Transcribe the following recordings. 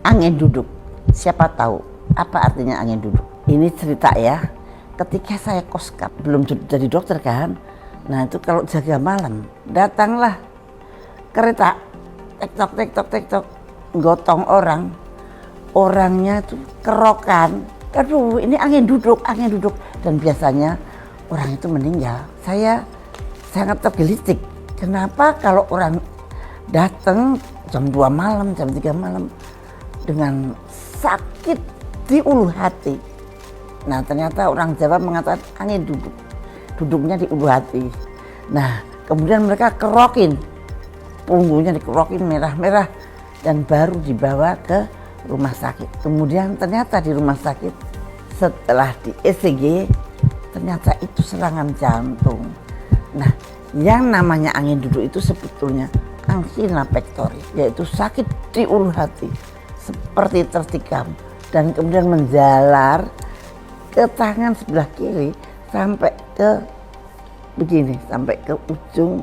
Angin duduk, siapa tahu apa artinya angin duduk? Ini cerita ya, ketika saya koskap, belum jadi dokter kan. Nah itu kalau jaga malam, datanglah kereta, tek-tok, gotong orang. Orangnya itu kerokan, aduh ini angin duduk. Dan biasanya orang itu meninggal. Saya sangat tergelitik, kenapa kalau orang datang jam 2 malam, jam 3 malam, dengan sakit di ulu hati. Nah ternyata orang Jawa mengatakan angin duduk, duduknya di ulu hati. Nah kemudian mereka kerokin, punggungnya dikerokin merah-merah dan baru dibawa ke rumah sakit. Kemudian ternyata di rumah sakit setelah di ECG ternyata itu serangan jantung. Nah yang namanya angin duduk itu sebetulnya angina pectoris, yaitu sakit di ulu hati seperti tertikam dan kemudian menjalar ke tangan sebelah kiri sampai ke begini, sampai ke ujung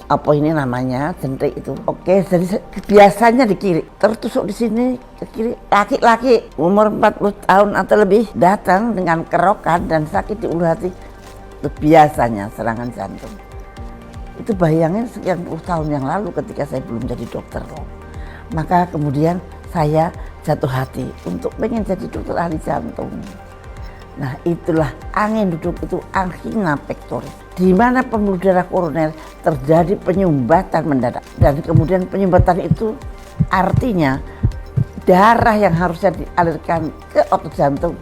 apa ini namanya jentik itu. Oke, jadi biasanya di kiri, tertusuk di sini ke kiri. Laki-laki umur 40 tahun atau lebih datang dengan kerokan dan sakit di ulu hati, itu biasanya serangan jantung. Itu bayangin sekian puluh tahun yang lalu ketika saya belum jadi dokter loh. Maka kemudian saya jatuh hati untuk pengen jadi dokter ahli jantung. Nah itulah angin duduk, itu angina pectoris, di mana pembuluh darah koroner terjadi penyumbatan mendadak. Dan kemudian penyumbatan itu artinya darah yang harusnya dialirkan ke otot jantung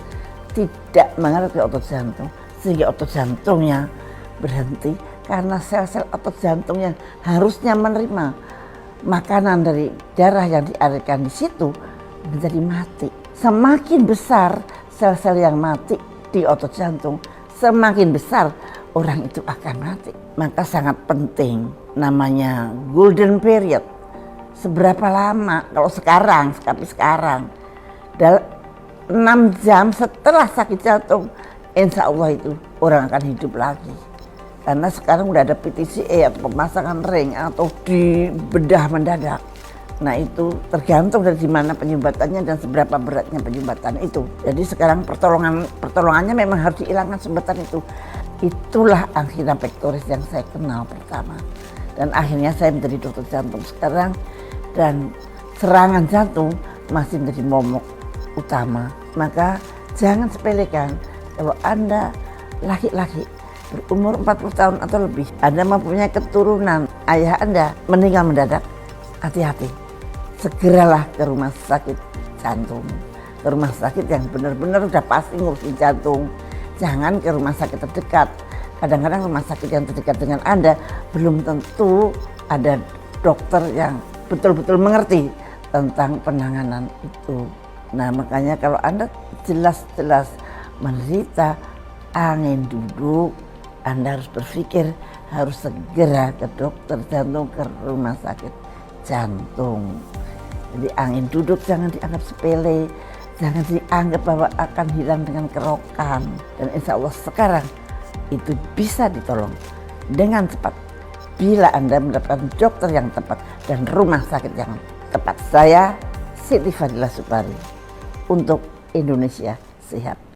tidak mengalir ke otot jantung, sehingga otot jantungnya berhenti karena sel-sel otot jantung yang harusnya menerima makanan dari darah yang dialirkan di situ menjadi mati. Semakin besar sel-sel yang mati di otot jantung, semakin besar orang itu akan mati. Maka sangat penting namanya golden period. Seberapa lama kalau sekarang, tapi sekarang dalam 6 jam setelah sakit jantung, insya Allah itu orang akan hidup lagi. Karena sekarang udah ada PTCA atau pemasangan ring atau di bedah mendadak. Nah itu tergantung dari mana penyumbatannya dan seberapa beratnya penyumbatan itu. Jadi sekarang pertolongannya memang harus dihilangkan sumbatan itu. Itulah angina pectoris yang saya kenal pertama. Dan akhirnya saya menjadi dokter jantung sekarang. Dan serangan jantung masih menjadi momok utama. Maka jangan sepelekan kalau Anda laki-laki berumur 40 tahun atau lebih, Anda mempunyai keturunan, ayah Anda meninggal mendadak, hati-hati. Segeralah ke rumah sakit jantung, ke rumah sakit yang benar-benar udah pasti ngurusin jantung. Jangan ke rumah sakit terdekat. Kadang-kadang rumah sakit yang terdekat dengan Anda belum tentu ada dokter yang betul-betul mengerti tentang penanganan itu. Nah makanya kalau Anda jelas-jelas menderita angin duduk, Anda harus berpikir harus segera ke dokter jantung, ke rumah sakit jantung. Jadi angin duduk jangan dianggap sepele, jangan dianggap bahwa akan hilang dengan kerokan. Dan insya Allah sekarang itu bisa ditolong dengan cepat bila Anda mendapatkan dokter yang tepat dan rumah sakit yang tepat. Saya Siti Fadila Supari untuk Indonesia Sehat.